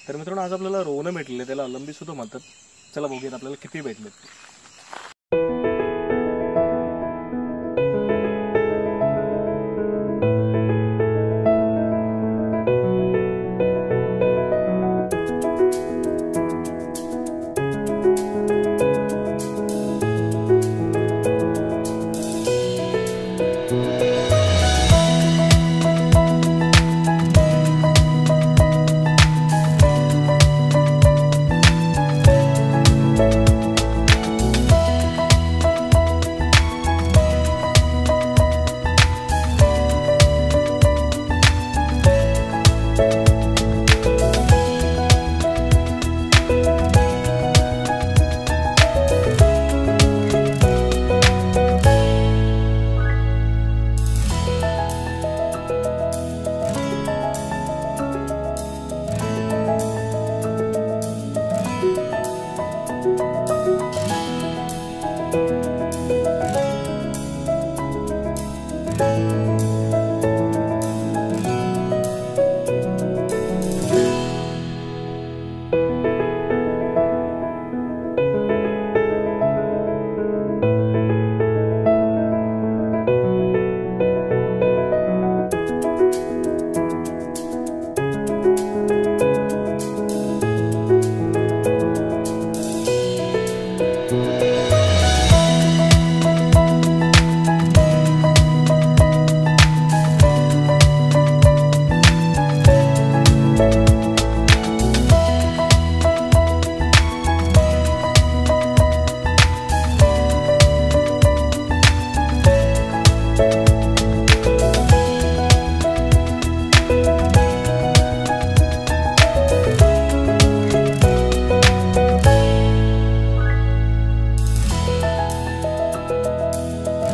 तर मित्रांनो आज आपल्याला रोहन भेटलेले, त्याला अलंबी सुद्धा म्हणतात. चला बघूयात आपल्याला किती भेटलेत.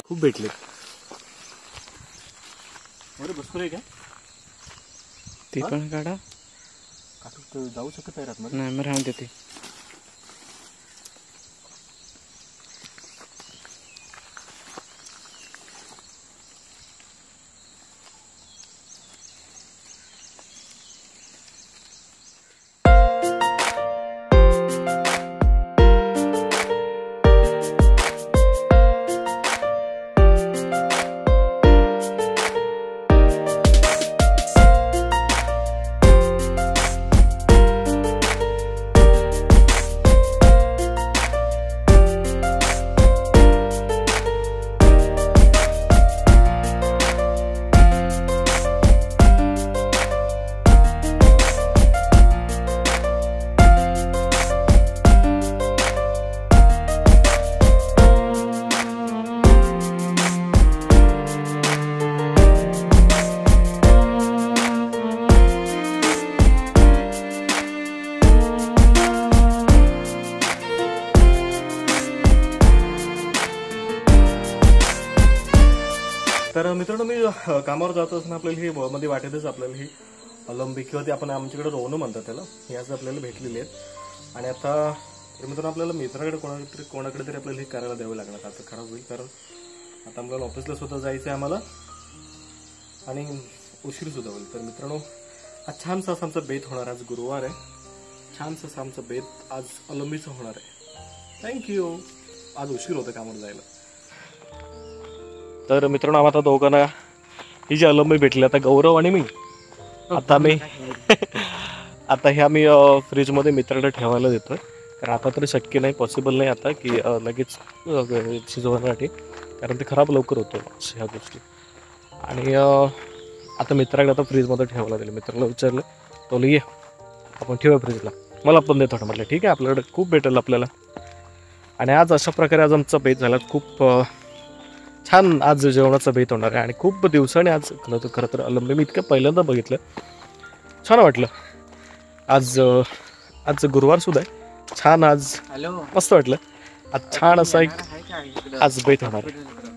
खूप भेटले. अरे बसतो रे काय ती पण काढा. काटू जाऊ शकत आहे रात नाही मग राहून देते. तर मित्रांनो मी कामावर जात असताना आपल्याला ही मध्ये वाटेतच आपल्याला ही अलंबी किंवा ती आपण आमच्याकडे रोहन म्हणतात त्याला, ही आज आपल्याला भेटलेली आहेत. आणि आता मित्रांनो आपल्याला मित्राकडे कोणाकडे तरी आपल्याला हे करायला द्यावं लागणार. आता खराब होईल कारण आता आपल्याला ऑफिसला सुद्धा जायचं आहे आम्हाला आणि उशीर सुद्धा होईल. तर मित्रांनो आज छानसा असा आमचा बेत होणार. आज गुरुवार आहे. छानसा असा आमचा बेत आज अलंबीचं होणार आहे. थँक्यू. आज उशीर होतं कामावर जायला. तर मित्रांनो आता दोघांना ही जी अलंबी भेटली, आता गौरव आणि मी आता ह्या मी फ्रीजमध्ये मित्राकडे ठेवायला देतोय. कारण आता तरी शक्य नाही, पॉसिबल नाही आता की लगेच शिजवण्यासाठी, कारण ते खराब लवकर होतं ह्या गोष्टी. आणि आता मित्राकडे आता फ्रीजमध्ये ठेवायला दिलं. मित्राला विचारलं, तो ये आपण ठेवूया फ्रीजला, मला पण देतो म्हटलं ठीक आहे, आपल्याकडे खूप भेटेल आपल्याला. आणि आज अशा प्रकारे आज आमचा बेत झाला. खूप छान आज जेवणाचा बेत होणार आहे. आणि खूप दिवसाने आज खरं तर अलंबी मी इतकं पहिल्यांदा बघितलं. छान वाटलं. आज गुरुवार सुद्धा आहे. छान आज मस्त वाटलं. आज छान असा एक आज बेत होणार आहे.